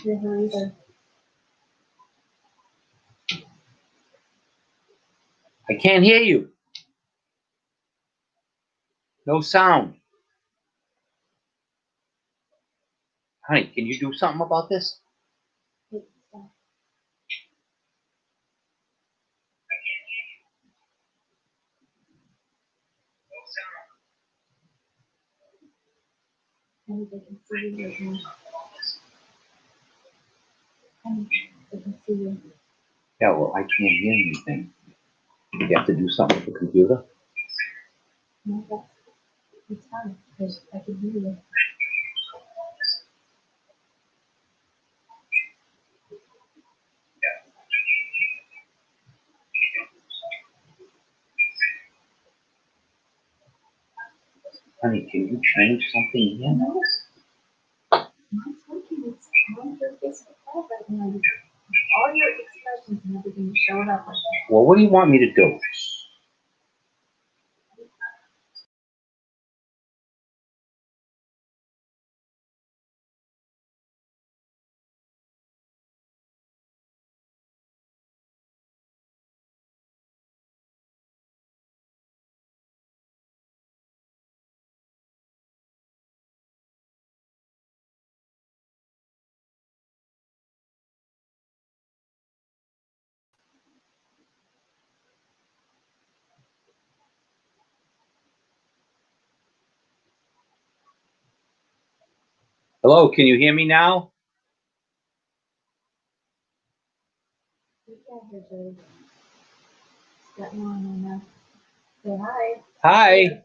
hear her either. I can't hear you. No sound. Honey, can you do something about this? And they can see you right now. And they can see you. Yeah, well, I can't hear anything. You have to do something with the computer? No, it's fine, because I can hear you. Honey, can you change something here? No. My talking is on your Facebook Live right now. All your expressions and everything is showing up. Well, what do you want me to do? Hello, can you hear me now? You can't hear Jody. It's got no one on now. Say hi. Hi.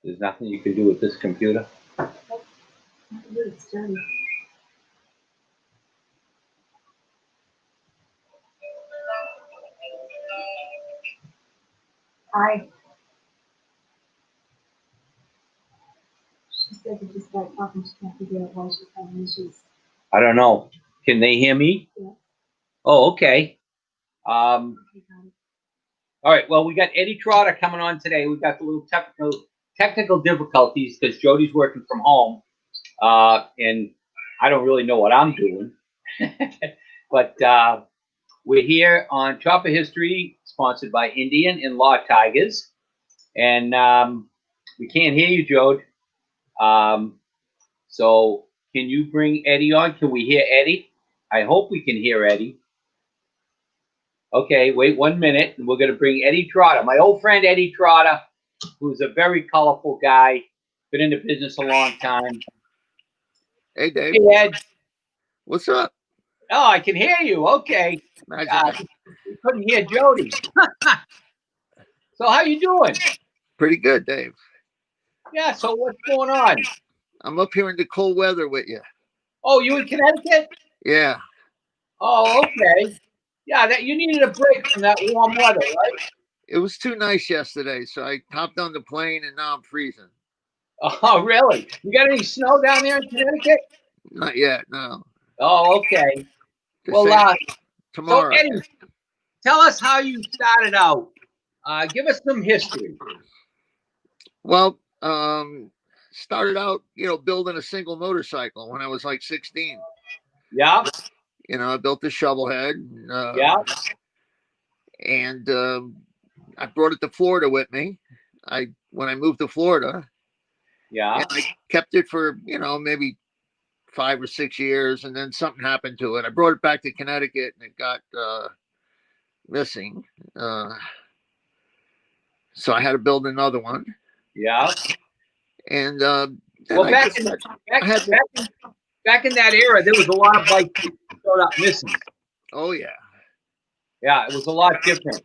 There's nothing you can do with this computer? It's Jody. Hi. She said that just like talking, she can't figure out why she's having issues. I don't know. Can they hear me? Yeah. Oh, okay. All right. Well, we got Eddie Trotta coming on today. We got the little technical difficulties because Jody's working from home, and I don't really know what I'm doing. But we're here on Chopper History, sponsored by Indian and Law Tigers, and we can't hear you, Jode. So can you bring Eddie on? Can we hear Eddie? I hope we can hear Eddie. Okay, wait 1 minute, and we're going to bring Eddie Trotta, my old friend Eddie Trotta, who's a very colorful guy, been in the business a long time. Hey, Dave. Hey, Ed. What's up? Oh, I can hear you. Okay. We couldn't hear Jody. So how you doing? Pretty good, Dave. Yeah, so what's going on? I'm up here in the cold weather with you. Oh, you in Connecticut? Yeah. Oh, okay. Yeah, that you needed a break from that warm weather, right? It was too nice yesterday, so I hopped on the plane and now I'm freezing. Oh, really? You got any snow down there in Connecticut? Not yet, no. Oh, okay. Well, tomorrow. So Eddie, tell us how you started out. Give us some history. Well, started out, building a single motorcycle when I was like 16. Yeah. I built the shovelhead. Yeah. And I brought it to Florida with me. When I moved to Florida. Yeah. And I kept it for, maybe 5 or 6 years, and then something happened to it. I brought it back to Connecticut, and it got missing. So I had to build another one. Yeah. And well, back in that era, there was a lot of bikes that showed up missing. Oh yeah. Yeah, it was a lot different.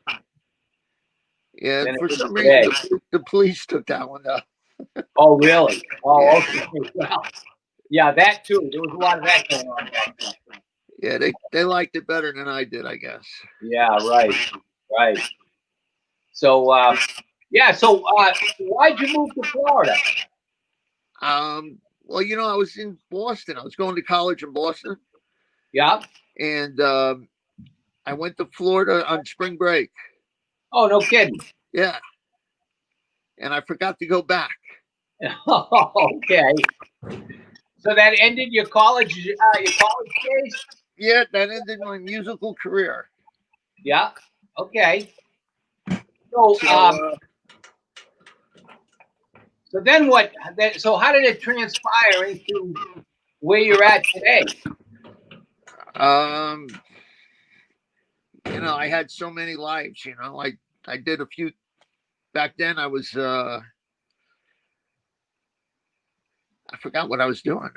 Yeah, for some reason the police took that one up. Oh really? Oh yeah. Okay. Well, yeah, that too. There was a lot of that going on back then. Yeah, they liked it better than I did, I guess. Yeah, right. So Yeah. So, why'd you move to Florida? Well, I was in Boston. I was going to college in Boston, Yeah. and I went to Florida on spring break. Oh, no kidding. Yeah, and I forgot to go back. Okay. So that ended your college days. Yeah, that ended my musical career. Yeah. Okay. So, So so then what? So how did it transpire into where you're at today? um, I had so many lives. I did a few back then. I forgot what I was doing.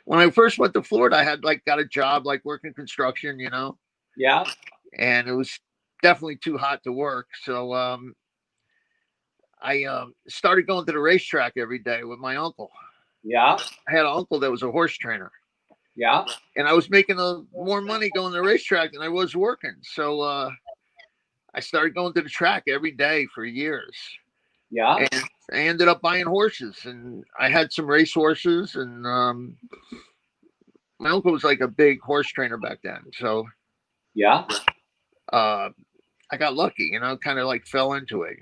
When I first went to Florida, I had got a job working construction, Yeah. and it was definitely too hot to work. So I started going to the racetrack every day with my uncle. Yeah. I had an uncle that was a horse trainer, Yeah. and I was making more money going to the racetrack than I was working. So I started going to the track every day for years, Yeah. and I ended up buying horses, and I had some race horses, and my uncle was like a big horse trainer back then. So Yeah. uh, I got lucky, kind of fell into it,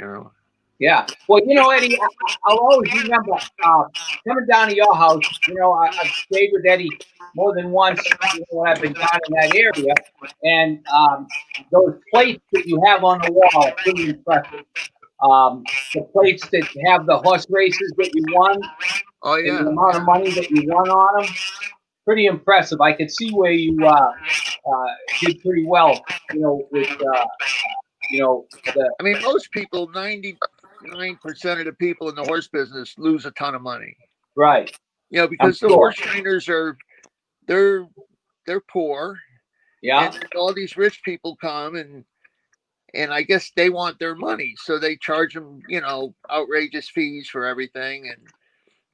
Yeah. Well, Eddie, I'll always remember coming down to your house. I've stayed with Eddie more than once. When I've been down in that area, and those plates that you have on the wall are pretty impressive. The plates that have the horse races that you won Oh and the yeah, amount of money that you won on them, pretty impressive. I could see where you did pretty well. With the I mean, most people, 99% of the people in the horse business lose a ton of money. right. I'm Because the sure. horse trainers they're they're poor, Yeah. and then all these rich people come, and I guess they want their money, so they charge them, outrageous fees for everything, and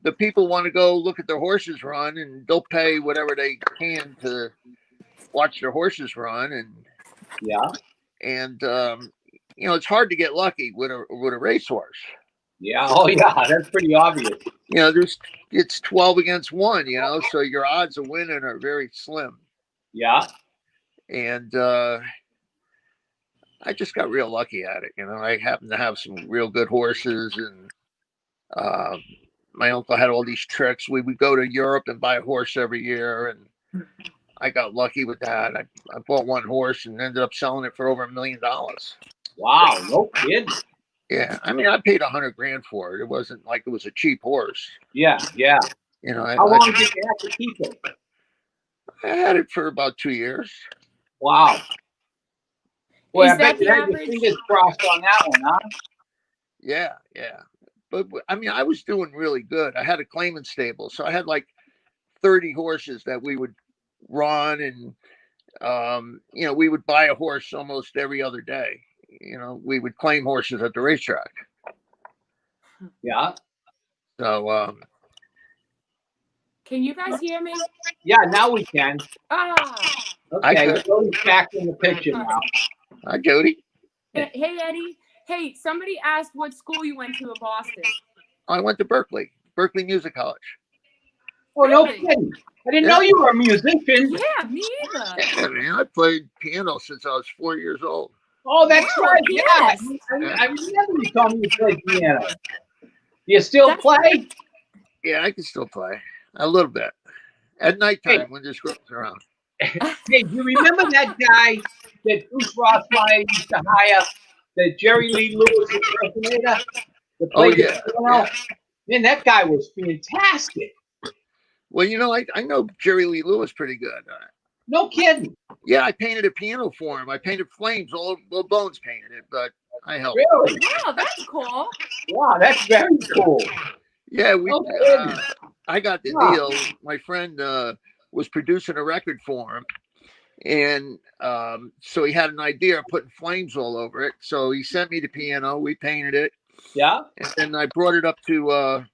the people want to go look at their horses run, and they'll pay whatever they can to watch their horses run, Yeah. and it's hard to get lucky with a racehorse. Yeah. Oh, yeah. That's pretty obvious. There's it's 12 against 1, so your odds of winning are very slim. Yeah. And I just got real lucky at it. I happened to have some real good horses, and uh, my uncle had all these tricks. We would go to Europe and buy a horse every year, and I got lucky with that. I bought one horse and ended up selling it for over $1 million. Wow. No kidding. Yeah, I mean, I paid $100,000 for it. It wasn't like it was a cheap horse. Yeah. Yeah. I, How I, long did you have to keep it? I had it for about 2 years. Wow. Boy, I Is bet that you the had your average? fingers crossed on that one, huh? Yeah, yeah. But I mean, I was doing really good. I had a claimant stable, so I had 30 horses that we would run, and we would buy a horse almost every other day. We would claim horses at the racetrack. Yeah. So Can you guys hear me? Yeah. Now we can. Ah, I Okay. could. Joey's back in the picture now. Hi, Jody. hey Eddie. Hey, somebody asked what school you went to in Boston. I went to Berkeley Music College. Oh, no Really? kidding. I didn't Yeah. know you were a musician. Yeah, me either. Yeah, man. I played piano since I was 4 years old. Oh, that's Wow, right. a Yeah. pianist. I remember you told me you played piano. You still That's play? Yeah, I can still play a little bit at nighttime Hey. when there's girls around. Hey, do you remember that guy that Bruce Rothmeyer used to hire, the Jerry Lee Lewis impersonator? That Oh played the yeah, piano? yeah. Man, that guy was fantastic. Well, I know Jerry Lee Lewis pretty good. No kidding. Yeah, I painted a piano for him. I painted flames. All Bones painted it, but I helped. Really? wow, that's cool. Wow, that's very cool. Yeah, No kidding. I got the Huh. deal. My friend was producing a record for him, and so he had an idea of putting flames all over it. So he sent me the piano. We painted it, Yeah? and then I brought it up to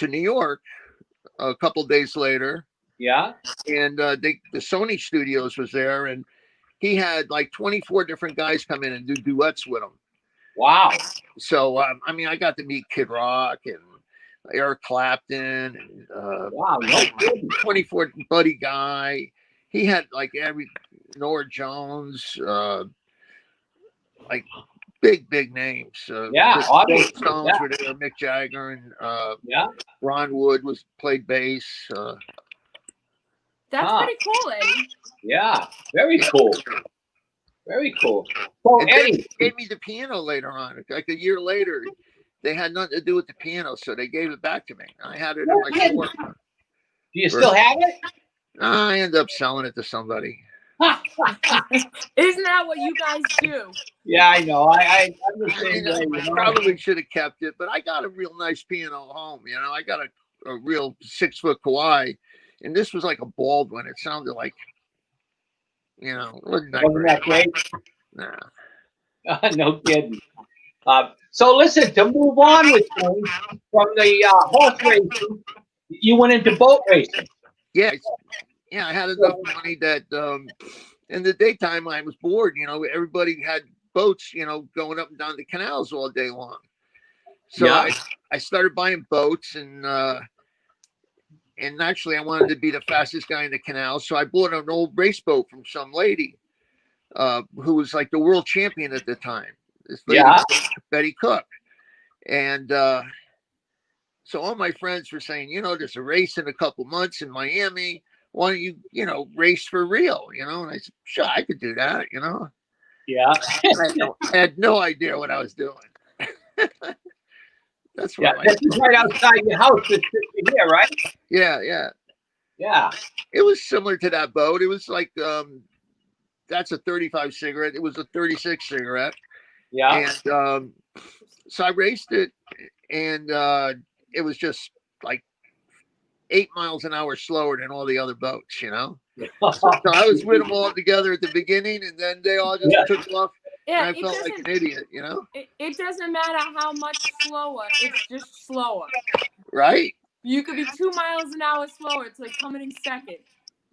New York a couple days later. Yeah? And the Sony Studios was there, and he had like 24 different guys come in and do duets with him. Wow. So I mean, I got to meet Kid Rock and Eric Clapton and Wow. No kidding. 24 Buddy Guy. He had like every Nora Jones, like big names. Yeah, the obviously. Stones Yeah. were there. Mick Jagger and Yeah. Ron Wood played bass. That's Huh. pretty cool, Eddie. Yeah. Very cool. Very cool. So And they Eddie, gave me the piano later on. Like a year later, they had nothing to do with the piano, so they gave it back to me. I had it in my store. do you still have it? I ended up selling it to somebody. Isn't that what you guys do? Yeah, I know. I'm the I same mean, way. I You know? probably should have kept it, but I got a real nice piano at home. You know, I got a real 6-foot Kawhi, and this was like a Baldwin. It sounded like, you know, it wasn't that Wasn't great. that great? Nah. No kidding. So listen, to move on with things from the horse racing, you went into boat racing. Yeah, I had enough money that in the daytime I was bored. You know, everybody had boats, you know, going up and down the canals all day long. So Yeah. I started buying boats, and actually I wanted to be the fastest guy in the canal. So I bought an old race boat from some lady who was like the world champion at the time. This lady, Yeah. Betty Cook. And so all my friends were saying, you know, there's a race in a couple months in Miami. Why don't you, you know, race for real? You know, and I said, sure, I could do that. You know, Yeah. I had no idea what I was doing. That's Yeah. what This is right outside your house. This picture here, right? yeah. Yeah. It was similar to that boat. It was like that's a 35 cigarette. It was a 36 cigarette. Yeah. And so I raced it, and it was just like 8 miles an hour slower than all the other boats, you know. So I was with them all together at the beginning, and then they all just took off, Yeah, and I felt like an idiot, you know. It doesn't matter how much slower. It's just slower. Right? You could be 2 miles an hour slower. It's like coming in second.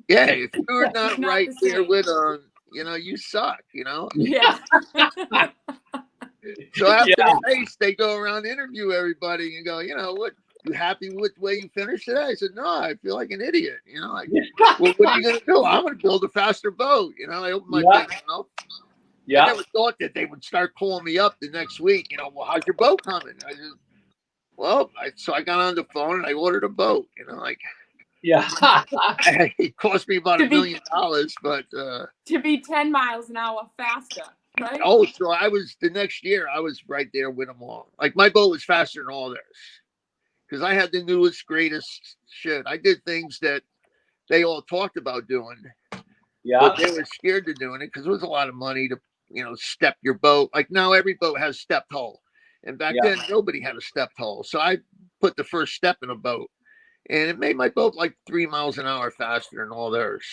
Yeah. If you're not, Not right the there same. with them, you know, you suck, you know. Yeah. So after Yeah. the race, they go around and interview everybody and go, you know, what, you happy with the way you finished today? I said, no, I feel like an idiot. You know, like, well, what are you going to do? I'm going to build a faster boat. You know, I opened my big mouth. Yeah. I never thought that they would start calling me up the next week. You know, well, how's your boat coming? I just, well, so I got on the phone and I ordered a boat. You know, like, Yeah. it cost me about $1 million, but To be 10 miles an hour faster, right? oh, so I was the next year. I was right there with them all. Like my boat was faster than all theirs because I had the newest, greatest shit. I did things that they all talked about doing, Yeah. but they were scared to doing it because it was a lot of money to, you know, step your boat. Like now, every boat has stepped hull, and back then nobody had a stepped hull. So I put the first step in a boat, and it made my boat like 3 miles an hour faster than all theirs.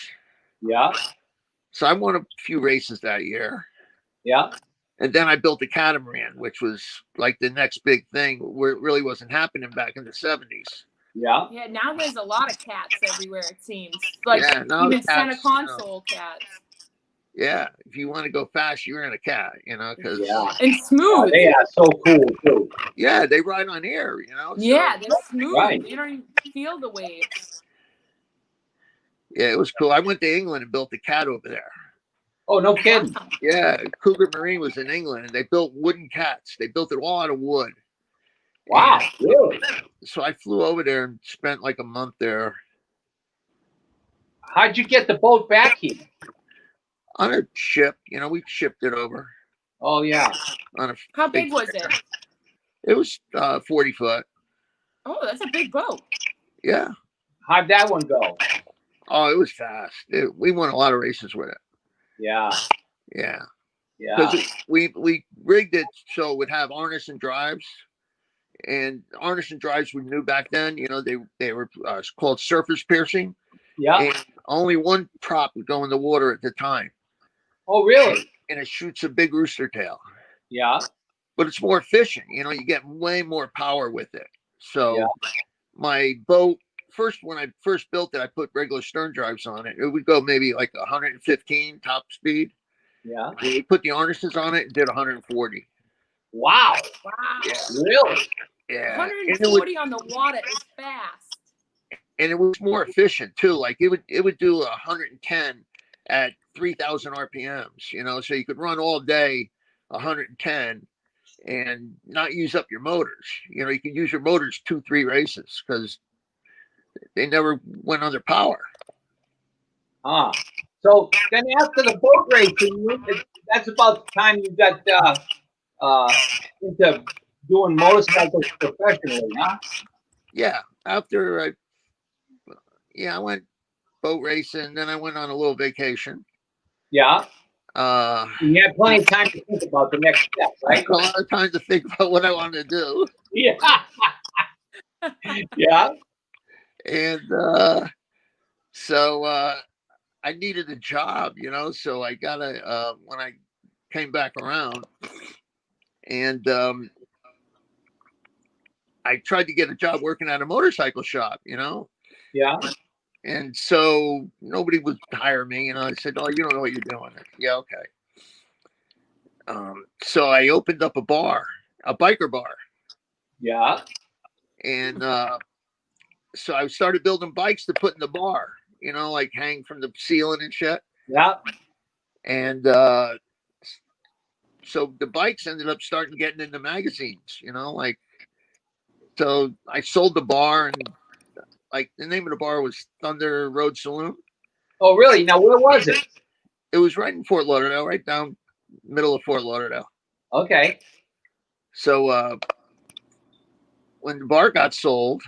Yeah. So I won a few races that year. Yeah. And then I built a catamaran, which was like the next big thing where it really wasn't happening back in the 70s. Yeah. Yeah, now there's a lot of cats everywhere, it seems. Like Yeah, now even the center cats, console cats. Yeah, if you want to go fast, you're in a cat, you know, because And smooth. They are so cool too. yeah, they ride on air, you know. So, Yeah, they're smooth. Right. You don't even feel the waves. yeah, it was cool. I went to England and built a cat over there. Oh, no kidding. Yeah, Cougar Marine was in England, and they built wooden cats. They built it all out of wood. Wow. And Really? so I flew over there and spent like a month there How'd you get the boat back here? on a ship. You know, we shipped it over Oh, yeah. on a. How big was it? It was 40 foot. Oh, that's a big boat. Yeah. How'd that one go? Oh, it was fast. We won a lot of races with it. Yeah. Yeah. Yeah. Because we rigged it so it would have harness and drives. And harness and drives were new back then. You know, they were called surface piercing. Yeah. And only one prop would go in the water at the time. Oh, really? And it shoots a big rooster tail. Yeah. But it's more efficient. You know, you get way more power with it. So my boat, when I first built it, I put regular stern drives on it. It would go maybe like 115 top speed. Yeah. We put the harnesses on it and did 140. Wow. Wow. Yeah. Really? Yeah. And 140 on the water is fast. it was more efficient too. Like it would do 110 at 3,000 RPMs, you know, so you could run all day 110 and not use up your motors. You know, you can use your motors 2-3 races because they never went under power. So then after the boat racing, that's about the time you got into doing motorcycles professionally, huh? Yeah. I went boat racing, then I went on a little vacation. Yeah. Uh, You had plenty of time to think about the next step, right? a lot of time to think about what I wanted to do. Yeah. Yeah. And so I needed a job, you know, so I got when I came back around, and I tried to get a job working at a motorcycle shop, you know. Yeah. And so nobody would hire me, you know. I said, "Oh, you don't know what you're doing." Yeah, okay. So I opened up a bar, a biker bar, Yeah. and so I started building bikes to put in the bar, you know, like hang from the ceiling and shit. Yeah. And so the bikes ended up starting getting into magazines, you know, like, so I sold the bar, and like the name of the bar was Thunder Road Saloon. Oh, really? Now, where was it? It was right in Fort Lauderdale, right down middle of Fort Lauderdale. Okay. So when the bar got sold,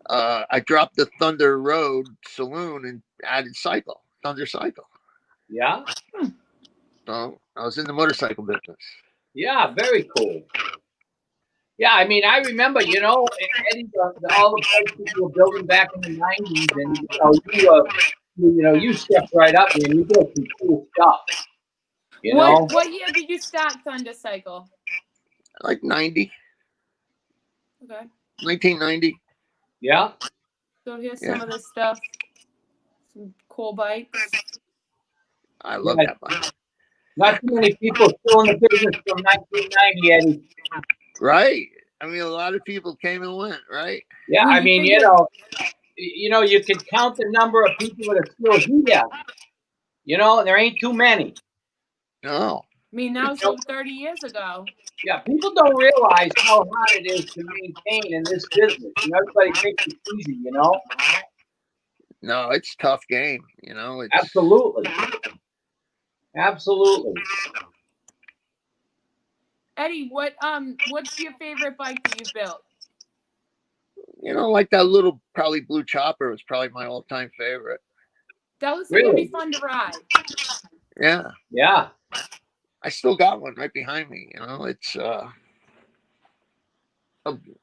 I dropped the Thunder Road Saloon and added Thunder Cycle. Yeah. So I was in the motorcycle business. Yeah. Very cool. Yeah, I mean, I remember, you know, Eddie, all the bikes that you were building back in the '90s, and you stepped right up and you built some cool stuff. You know. What year did you start Thunder Cycle? Like 90. Okay. 1990. Yeah. So here's some of this stuff. Some cool bikes. I love that bike. Not too many people still in the business from 1990, Eddie. Right. I mean, a lot of people came and went, right? Yeah, Well, I mean, you can count the number of people that are still here. You know, there ain't too many. No. I mean, that was over 30 years ago. Yeah, people don't realize how hard it is to maintain in this business. You know, everybody thinks it's easy, you know? No, it's a tough game, you know. It's Absolutely. Absolutely. Eddie, what's your favorite bike that you've built? You know, like that little probably blue chopper was probably my all-time favorite. That looks like it'd be fun to ride. Yeah. Yeah. I still got one right behind me, you know. It's a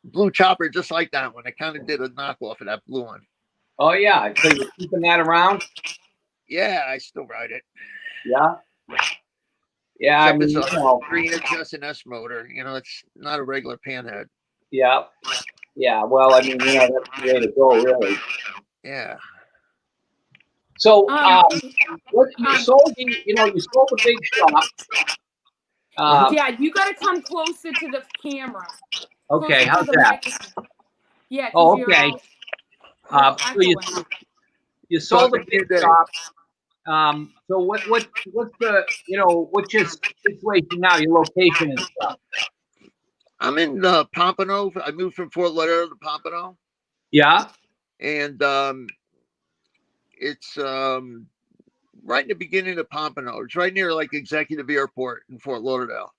blue chopper just like that one. I kind of did a knockoff of that blue one. Oh, yeah. So you're keeping that around? Yeah, I still ride it. Yeah. Yeah, Except I mean, it's a 3-inch S motor. You know, it's not a regular panhead. Yeah. Yeah. Well, I mean, that's the way to go, really. Yeah. So, what you sold the big shop. Yeah, you got to come closer to the camera. Okay, how's that? Yeah. Oh, okay. So you sold the big shop. So what's your situation now? Your location and stuff. I'm in Pompano. I moved from Fort Lauderdale to Pompano. Yeah. And it's right in the beginning of Pompano. It's right near like Executive Airport in Fort Lauderdale.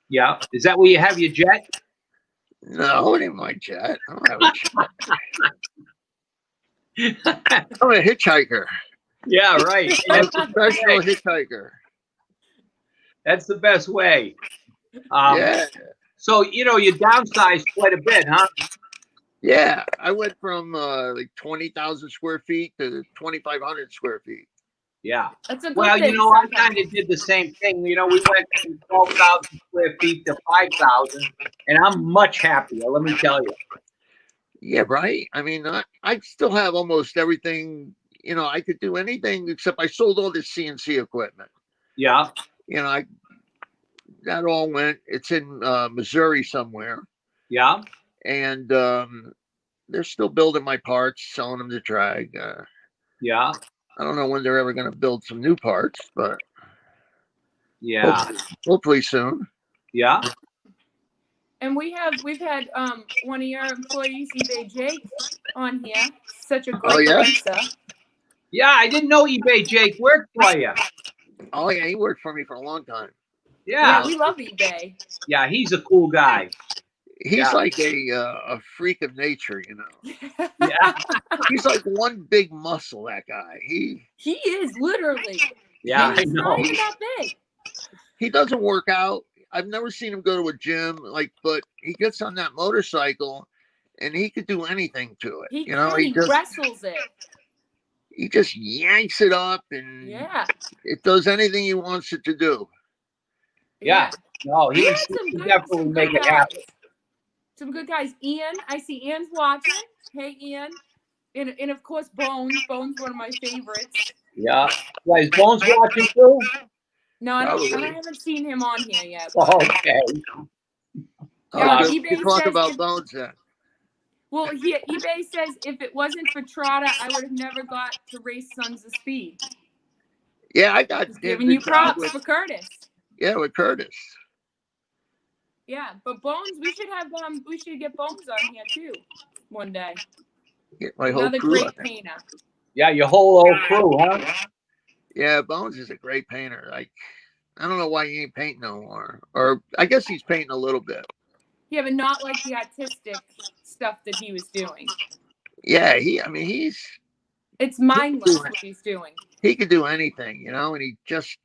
Yeah. Is that where you have your jet? No, it ain't my jet. I don't have a jet. I'm a hitchhiker. Yeah, right. I'm a professional hitchhiker. That's the best way. Yeah. So, you downsized quite a bit, huh? Yeah. I went from like 20,000 square feet to 2,500 square feet. Yeah. That's a good well, thing. I kind of did the same thing. We went from 12,000 square feet to 5,000, and I'm much happier, let me tell you. Yeah, right. I mean, I still have almost everything. You know, I could do anything except I sold all this CNC equipment. Yeah. You know, that all went. It's in Missouri somewhere, Yeah. and they're still building my parts, selling them to drag. Yeah. I don't know when they're ever going to build some new parts, but Yeah. hopefully soon. Yeah. And we've had one of your employees, eBay Jake, on here. Such a Oh great yeah. racer. Yeah. I didn't know eBay Jake worked for you. Oh yeah, he worked for me for a long time. Yeah, Yeah. we love eBay. Yeah. He's a cool guy. He's Yeah. like a freak of nature, you know. Yeah. He's like one big muscle. That guy. He is literally. Yeah. And I he's know. not even that big. He doesn't work out. I've never seen him go to a gym, but he gets on that motorcycle and he could do anything to it. He You know, can. He wrestles it. he just yanks it up and Yeah. it does anything he wants it to do. Yeah. No, We he had some would good, definitely some make good it guys. happen. Some good guys. Ian, I see Ian's watching. Hey, Ian. And of course, Bones. Bones, one of my favorites. Yeah. Yeah. Is Bones watching too? No, I Probably. haven't seen him on here yet. Okay. Yeah, Good. We eBay can talk says about Bones then. Well, here eBay says if it wasn't for Trotta, I would have never got to race Sons of Speed. Yeah, I got Just him giving to you drive props for with, Curtis. yeah, with Curtis. Yeah, but Bones, we should get Bones on here too one day. Get my whole Another crew great on there. painter. Yeah. Your whole old crew, huh? Yeah, Bones is a great painter. Like, I don't know why he ain't painting no more. Or I guess he's painting a little bit. Yeah, but not like the artistic stuff that he was doing. Yeah, he's It's mindless what he's doing. he could do anything, you know, and he just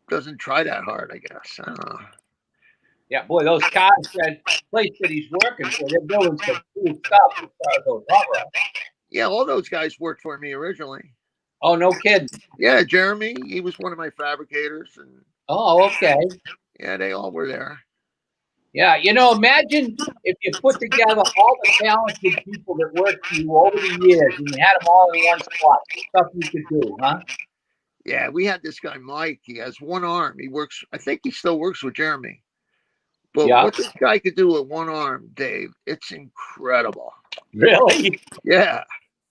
doesn't try that hard, I guess. I don't know. Yeah. Boy, those cars, that place that he's working for, they're building some cool stuff as far as those hot rods. Yeah, all those guys worked for me originally. Oh, no kidding. Yeah, Jeremy, he was one of my fabricators, and Oh, okay. yeah, they all were there. Yeah, imagine if you put together all the talented people that worked for you over the years and you had them all in one spot. Stuff you could do, huh? Yeah, we had this guy Mike. He has one arm. He works. I think he still works with Jeremy. But Yeah. what this guy could do with one arm, Dave, it's incredible. Really? Yeah.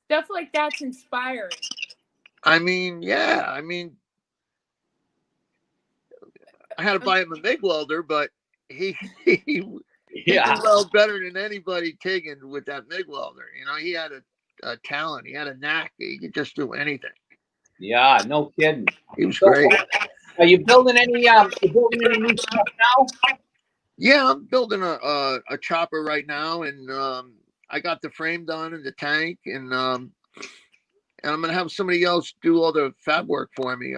Stuff like that's inspiring. I mean, yeah. I mean, I had to buy him a MIG welder, but he Yeah. can weld better than anybody Tiggin with that MIG welder. You know, he had a talent. He had a knack. He could just do anything. Yeah, no kidding. He was So, great. are you building any new stuff now? Yeah, I'm building a chopper right now, and I got the frame done and the tank, and I'm gonna have somebody else do all the fab work for me.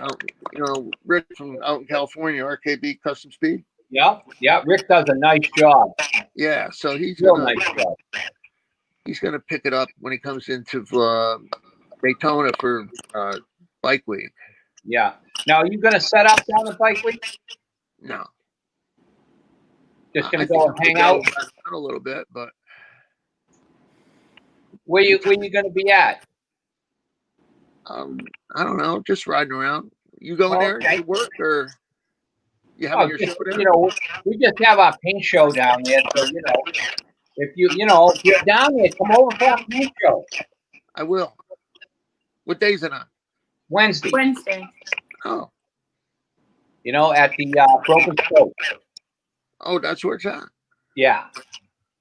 Rick from out in California, RKB Custom Speed. Yeah, yeah. Rick does a nice job. Yeah, so he's Real gonna nice job. he's gonna pick it up when he comes into Daytona for Bike Week. Yeah. Now, are you gonna set up down the bike week? No, Just I gonna think go I'm and hang gonna out? go around a little bit, but Where you gonna be at? I don't know, just riding around. You going there Okay. to work, or you having Oh, your just, show there? we just have our paint show down there. So if if you're down there, come over for our paint show. I will. What day is it on? Wednesday. Oh, At the Broken Spoke. oh, that's where it's at. Yeah.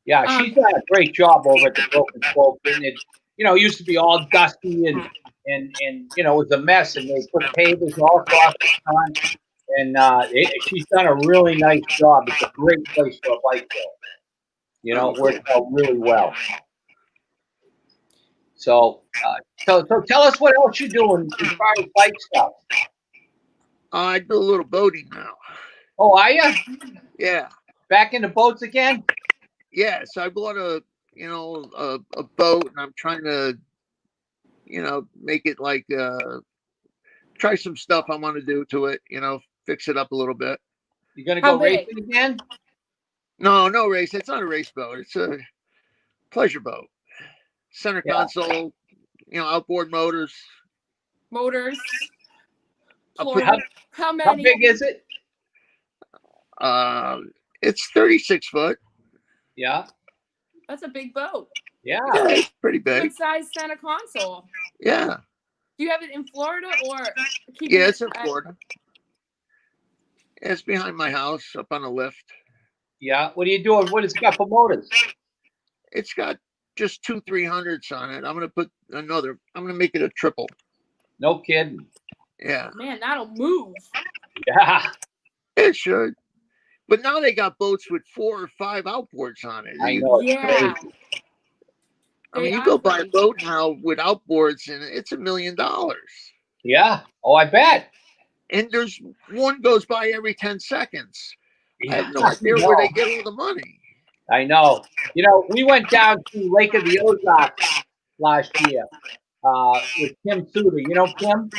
Yeah, she's done a great job over at the Broken Spoke. And it used to be all dusty and it was a mess. And they put pavers all across the front. And she's done a really nice job. It's a great place for a bike show. It works out really well. So, so tell us what else you're doing as far as bike stuff. I do a little boating now. Oh, are you? Yeah. Back in the boats again? Yeah. So I bought a boat, and I'm trying to, make it like try some stuff I want to do to it. Fix it up a little bit. You gonna go racing again? No race. It's not a race boat. It's a pleasure boat. Center console, outboard motors. Plural. How How many? big is it? It's 36 foot. Yeah. That's a big boat. Yeah. Yeah, it's pretty big. Good size center console. Yeah. Do you have it in Florida or keep Yeah, it it's in Florida. It's behind my house up on a lift. Yeah. What are you doing? What has it got for motors? It's got just 2 300s on it. I'm gonna make it a triple. No kidding. Yeah. Man, that'll move. Yeah. It should. But now they got boats with 4 or 5 outboards on it. I know. It's Yeah. crazy. I mean, They you are go buy a crazy. boat now with outboards and it's $1 million. Yeah. Oh, I bet. And there's one goes by every 10 seconds. I Yeah. have no idea where they get all the money. I know. You know, we went down to Lake of the Ozarks last year with Kim Suter. You know Kim?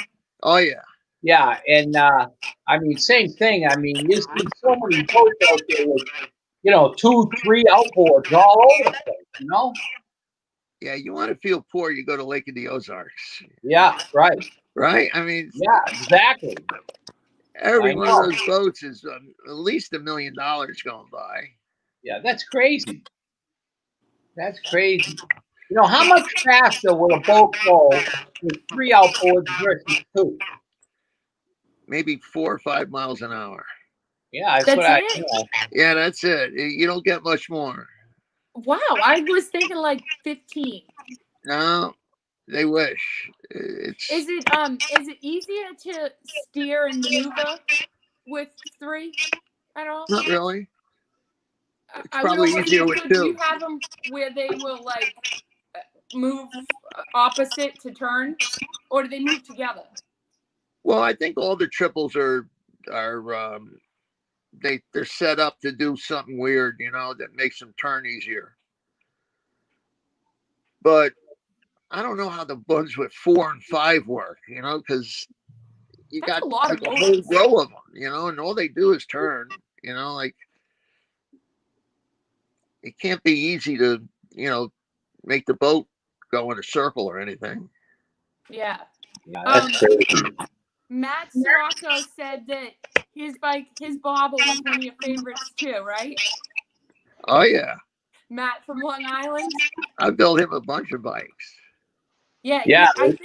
Oh yeah. Yeah, and I mean, same thing. I mean, you see so many boats out there with, 2, 3 outboards all over the place. You know? Yeah, you want to feel poor, you go to Lake of the Ozarks. Yeah. Right. Right? I mean, Yeah. Exactly. every I one of know. those boats is at least $1 million going by. Yeah. That's crazy. That's crazy. You know, how much faster would a boat go with 3 outboards versus 2? Maybe 4 or 5 miles an hour. Yeah, that's That's what I. it? Yeah, that's it. You don't get much more. Wow, I was thinking like 15. No, they wish. It's Is it easier to steer and maneuver with 3 at all? not really. It's I would probably almost easier think with so. Do 2. you have them where they will like move opposite to turn, or do they move together? Well, I think all the triples are they're set up to do something weird, that makes them turn easier. But I don't know how the ones with 4 and 5 work, because you That's got a lot of like a whole motors. row of them, and all they do is turn, like it can't be easy to, make the boat go in a circle or anything. Yeah. Yeah, that's crazy. Matt Sirocco said that his bobber was one of your favorites too, right? Oh yeah, Matt from Long Island. I built him a bunch of bikes. Yeah, Yeah. I think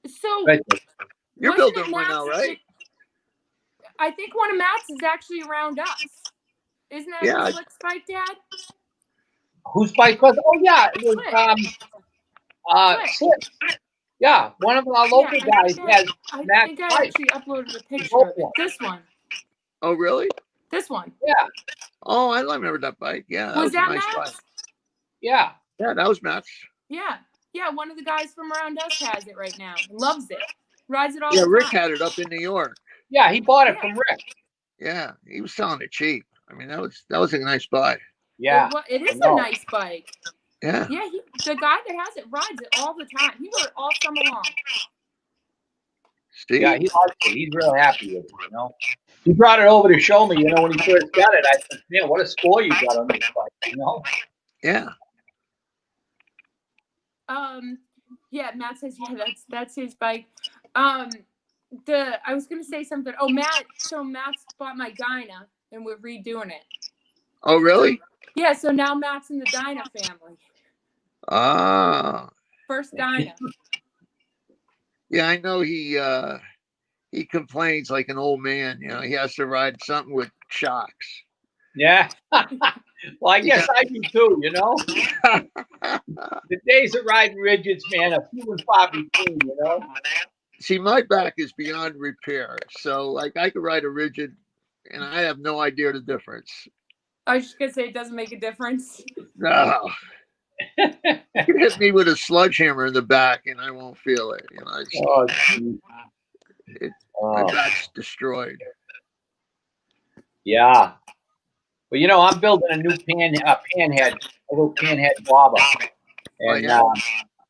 so. Right. You're Wasn't building it one now, Matt's? right? I think one of Matt's is actually around us. Isn't that Yeah. Slick's bike, Dad? Whose bike was? Oh yeah, it was Slick. Yeah, one of our local guys has I Matt's think I bike. actually uploaded a picture both of it. won. This one. Oh really? This one. Yeah, Oh, I remember that bike. Yeah, that Was a that nice Matt's? bike. yeah. Yeah, that was Matt's. Yeah. Yeah, one of the guys from around us has it right now. Loves it. Rides it all Yeah, the Rick time. had it up in New York. Yeah, he bought it from Rick. Yeah, he was selling it cheap. I mean, that was a nice buy. Yeah, It is I a know. nice bike. Yeah. Yeah, the guy that has it rides it all the time. He wore it all summer long. See? Yeah, he likes it. He's real happy with it. He brought it over to show me. When he first got it, I said, "Man, what a score you got on this bike." Yeah. Yeah, Matt says that's his bike. I was gonna say something. Oh, Matt's bought my Dyna and we're redoing it. Oh, really? Yeah, so now Matt's in the Dyna family. Ah. First Dyna. Yeah, I know he complains like an old man. He has to ride something with shocks. Yeah. Well, I guess I do too. The days of riding rigids, man, are few and far between. See, my back is beyond repair. So, like, I could ride a rigid, and I have no idea the difference. I was just gonna say it doesn't make a difference. No. You can hit me with a sledgehammer in the back, and I won't feel it. My back's destroyed. Yeah. But I'm building a new panhead, a little panhead bobber. And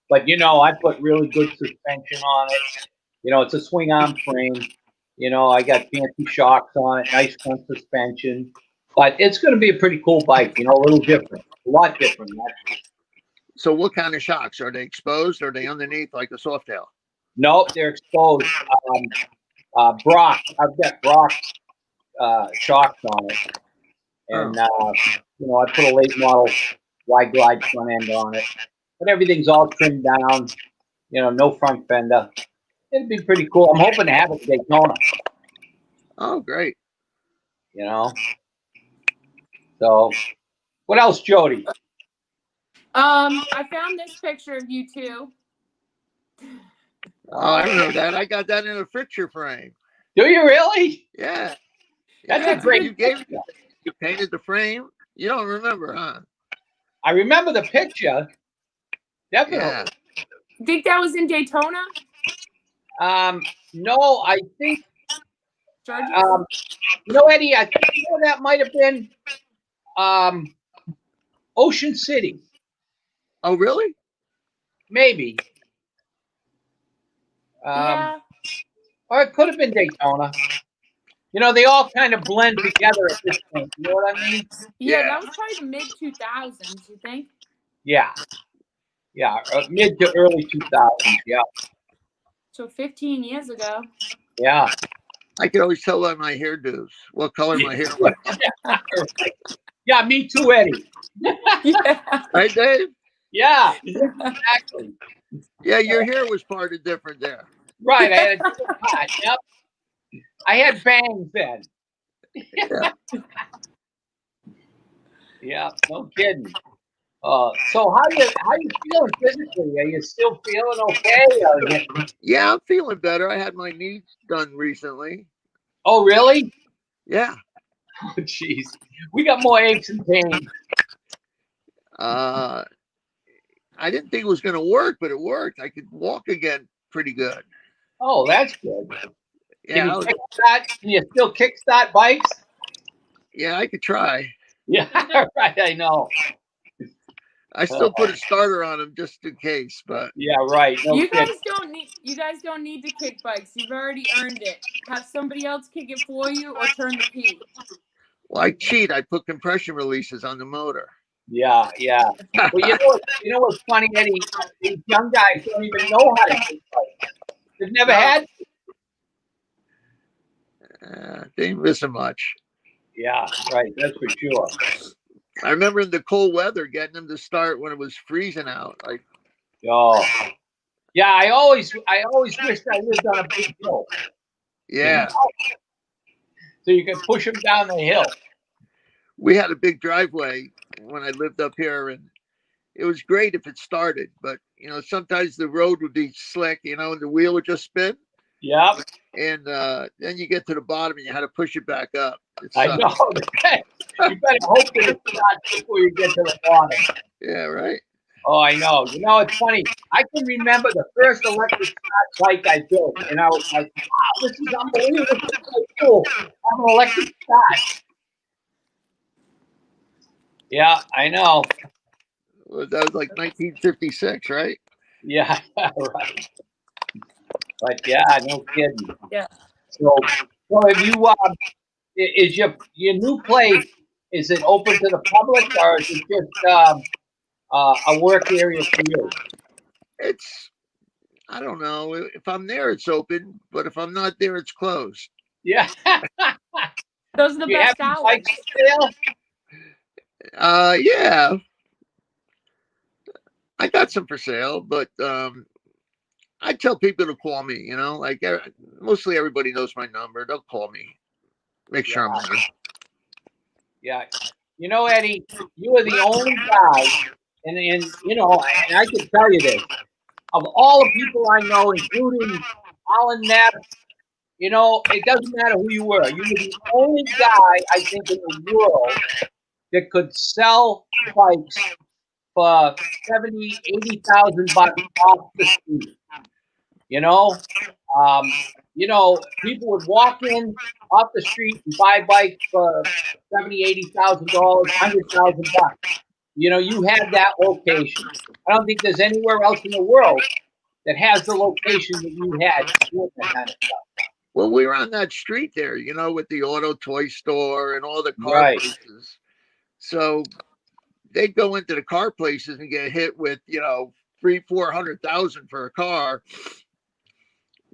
but I put really good suspension on it. It's a swing arm frame. I got fancy shocks on it, nice front suspension. But it's going to be a pretty cool bike, a little different, a lot different actually. So what kind of shocks? Are they exposed or are they underneath like a Softail? Nope, they're exposed. Brock. I've got Brock shocks on it, and you know, I put a late model wide glide front end on it, but everything's all trimmed down. You know, no front fender. It'd be pretty cool. I'm hoping to have it in Daytona. Oh, great. You know. So, what else, Jody? I found this picture of you two. Oh, I remember that. I got that in a picture frame. Do you really? Yeah. That's Yeah. a great You gave picture. you painted the frame. You don't remember, huh? I remember the picture. Definitely. Yeah. Think that was in Daytona, No, I think, Georgia? you know, Eddie, I think that might have been Ocean City, Oh, really? maybe. Yeah. Or it could have been Daytona. You know, they all kind of blend together at this point. You know what I mean? Yeah, Yeah. that was probably the mid 2000s, you think? Yeah. Yeah. Mid to early 2000s. Yeah. So 15 years ago. Yeah. I could always tell by my hairdos what color my hair was. Yeah, me too, Eddie. Yeah. Right, Dave? Yeah, exactly. Yeah, your hair was parted different there. Right. I had a different cut. Yep. I had bangs then. Yeah. Yeah, no kidding. So how you feeling physically? Are you still feeling okay? Yeah, I'm feeling better. I had my knees done recently. Oh, really? Yeah. Oh, jeez. We got more aches and pains. I didn't think it was going to work, but it worked. I could walk again pretty good. Oh, that's good. Can Yeah. you kickstart? Can you still kickstart bikes? Yeah, I could try. Yeah, right. I know. I still put a starter on them just in case, but Yeah, right. No You kidding. guys don't need to kick bikes. You've already earned it. Have somebody else kick it for you or turn the key. well, I cheat. I put compression releases on the motor. Yeah, yeah. Well, you know what's funny, Eddie? These young guys don't even know how to kick bikes. They've never No. had. They ain't missing much. Yeah, right. That's for sure. I remember in the cold weather getting them to start when it was freezing out. Like, Oh, yeah. I always wished I lived on a big hill, yeah, so you could push them down the hill. we had a big driveway when I lived up here, and it was great if it started, but sometimes the road would be slick, and the wheel would just spin, Yep, and then you get to the bottom and you had to push it back up. It I sucked. know. You better hope that it starts before you get to the bottom. Yeah, right. Oh, I know. You know, it's funny. I can remember the first electric start bike I built, and I was like, "Wow, this is unbelievable! This is so cool. Have an electric start." Yeah, I know. Well, that was like 1956, right? Yeah, right. But yeah, no kidding. Yeah. So have you? Is your new place? Is it open to the public, or is it just a work area for you? It's, I don't know. If I'm there, it's open, but if I'm not there, it's closed. Yeah. Those are the Do you have best any hours. bikes for sale? Yeah, I got some for sale, but I tell people to call me. Like mostly everybody knows my number. They'll call me, make sure I'm there. Yeah. You know, Eddie, you are the only guy, and and I can tell you this, of all the people I know, including Alan Knapp, it doesn't matter who you were. You were the only guy, I think, in the world that could sell bikes for 70, 80,000 bucks off the street. You know, um, people would walk in off the street and buy bikes for 70, 80,000 dollars, 100,000 bucks. You had that location. I don't think there's anywhere else in the world that has the location that you had doing that kind of stuff. Well, we were on that street there, with the auto toy store and all the car Right. places. So they'd go into the car places and get hit with, 300,000-400,000 for a car.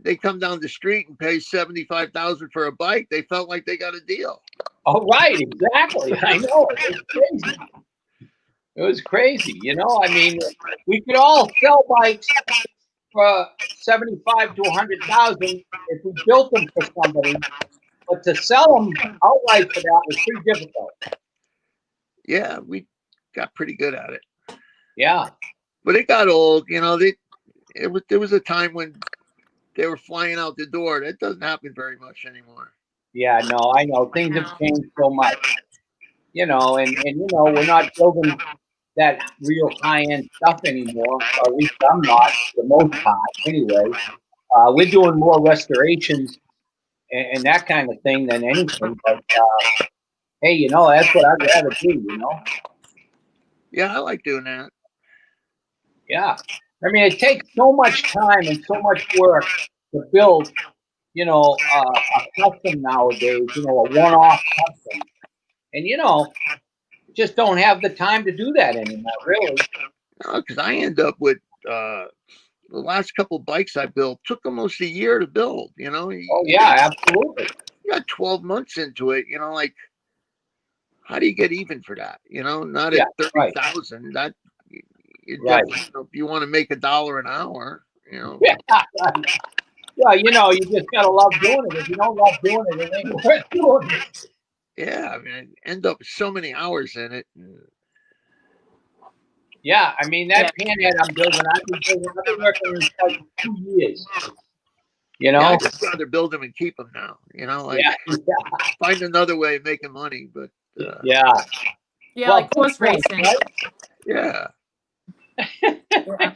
they come down the street and pay 75,000 for a bike, they felt like they got a deal. Oh, right, exactly. I know. It was crazy. It was crazy. You know, I mean, we could all sell bikes for 75 to 100,000 if we built them for somebody, but to sell them outright for that was pretty difficult. Yeah, we got pretty good at it. Yeah. But it got old, you know. There was a time when they were flying out the door. That doesn't happen very much anymore. Yeah, no, I know. Things have changed so much. You know, and you know, we're not building that real high-end stuff anymore, or at least I'm not, for the most part, anyway. We're doing more restorations and that kind of thing than anything, but hey, you know, that's what I'd rather do, you know? Yeah, I like doing that. Yeah. I mean, it takes so much time and so much work to build, you know, a custom nowadays, you know, a one-off custom. And, you know, just don't have the time to do that anymore, really. Because I end up with the last couple bikes I built took almost a year to build. You know, Oh, yeah, absolutely. you got 12 months into it. You know, like how do you get even for that? You know, not Yeah, at 30,000. That you Right. definitely, if you want to make $1 an hour, you know. Yeah. Well, you know, you just gotta love doing it. If you don't love doing it, it ain't worth doing it. Yeah, I mean, I end up with so many hours in it. Yeah, I mean that panhead I'm building, I've been working on it for like 2 years. You Yeah, know? I'd just rather build them and keep them now. You know, like Yeah. find another way of making money, but Yeah. Yeah, Well, like horse point, racing. right? yeah. Yeah.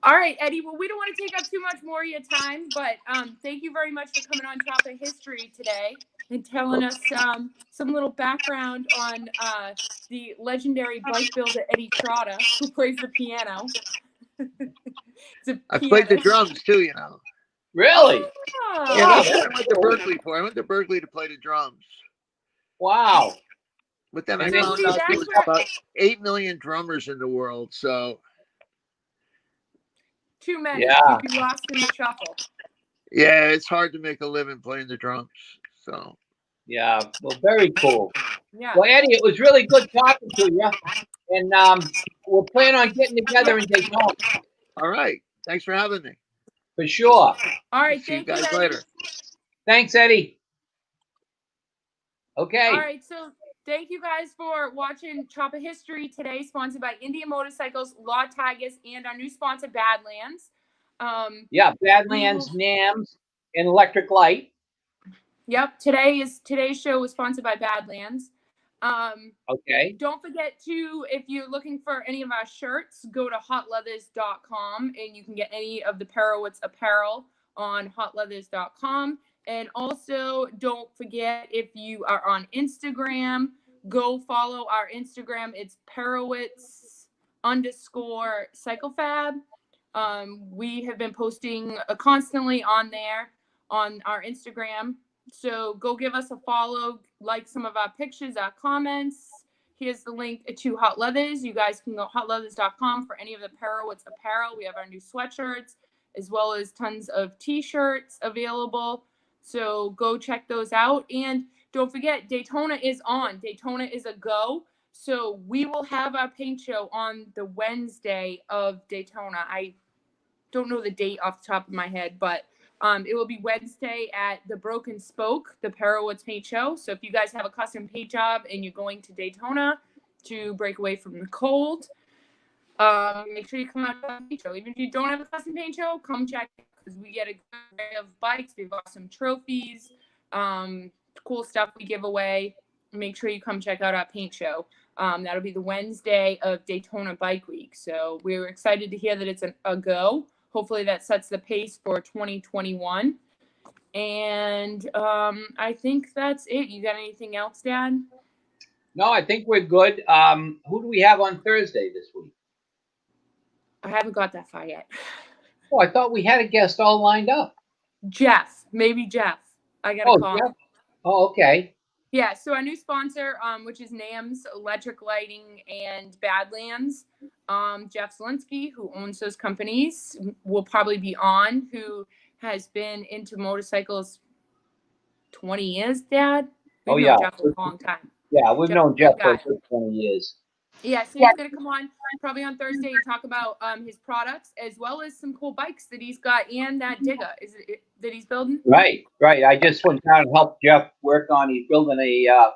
All right, Eddie. Well, we don't want to take up too much more of your time, but thank you very much for coming on Trotta History today and telling us some little background on the legendary bike builder Eddie Trotta, who plays the piano. I played the drums too, you know. Really? Oh. Yeah, Wow, that's what I went to cool. Berkeley for. I went to Berkeley to play the drums. Wow. But then I And then found see, out there that's was where- about 8 million drummers in the world. So Too many. Yeah. You'd be lost in the shuffle. yeah, it's hard to make a living playing the drums. So Yeah. Well, very cool. Yeah. Well, Eddie, it was really good talking to you. And we'll plan on getting together in Daytona. all right. Thanks for having me. For sure. All right. See you Thank you, guys Eddie. later. Thanks, Eddie. Okay. All right. So thank you guys for watching Trotta History today, sponsored by Indian Motorcycles, Law Tigers, and our new sponsor, Badlands. Yeah, Badlands, NAMS, and Electric Light. Yep. Today's show was sponsored by Badlands. Okay. Don't forget to, if you're looking for any of our shirts, go to hotleathers.com and you can get any of the Perowitz apparel on hotleathers.com. And also, don't forget, if you are on Instagram, go follow our Instagram. It's Perowitz_CycleFab. We have been posting constantly on there on our Instagram. So go give us a follow, like some of our pictures, our comments. Here's the link to Hot Leathers. You guys can go hotleathers.com for any of the Perowitz apparel. We have our new sweatshirts as well as tons of t-shirts available. So go check those out. And don't forget, Daytona is on. Daytona is a go. So we will have our paint show on the Wednesday of Daytona. I don't know the date off the top of my head, but it will be Wednesday at the Broken Spoke, the Perowitz Paint Show. So if you guys have a custom paint job and you're going to Daytona to break away from the cold, make sure you come out to the paint show. Even if you don't have a custom paint show, come check it because we get a good array of bikes. We have awesome trophies, cool stuff we give away. Make sure you come check out our paint show. That'll be the Wednesday of Daytona Bike Week. So we're excited to hear that it's a go. Hopefully that sets the pace for 2021. And I think that's it. You got anything else, Dad? No, I think we're good. Who do we have on Thursday this week? I haven't got that far yet. Oh, I thought we had a guest all lined up. Jeff. Maybe Jeff. I got to call. Jeff? Oh, okay. Yeah, so our new sponsor, which is NAMS Electric Lighting and Badlands, Jeff Zelinsky, who owns those companies, will probably be on, who has been into motorcycles 20 years, Dad. We've Oh, known yeah. Jeff for a long time. Yeah, we've Jeff's a known good Jeff for a guy. good 20 years. Yeah, so he's gonna come on probably on Thursday and talk about his products as well as some cool bikes that he's got and that digger that he's building. Right, right. I just went down and helped Jeff work on. He's building a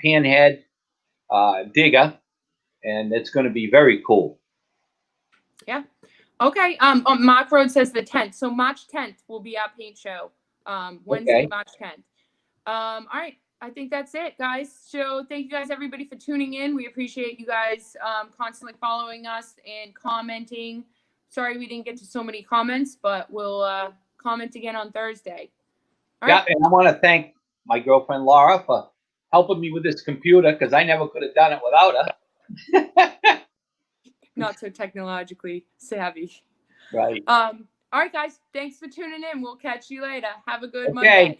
panhead digger, and it's going to be very cool. Yeah. Okay. Mark Road says the 10th. So March 10th will be our paint show. Wednesday, Okay. March 10th. All right. I think that's it, guys. So thank you guys, everybody, for tuning in. We appreciate you guys constantly following us and commenting. Sorry we didn't get to so many comments, but we'll comment again on Thursday. All Yeah, right. and I want to thank my girlfriend Laura for helping me with this computer because I never could have done it without her. Not so technologically savvy. Right. All right, guys. Thanks for tuning in. We'll catch you later. Have a good Okay. Monday.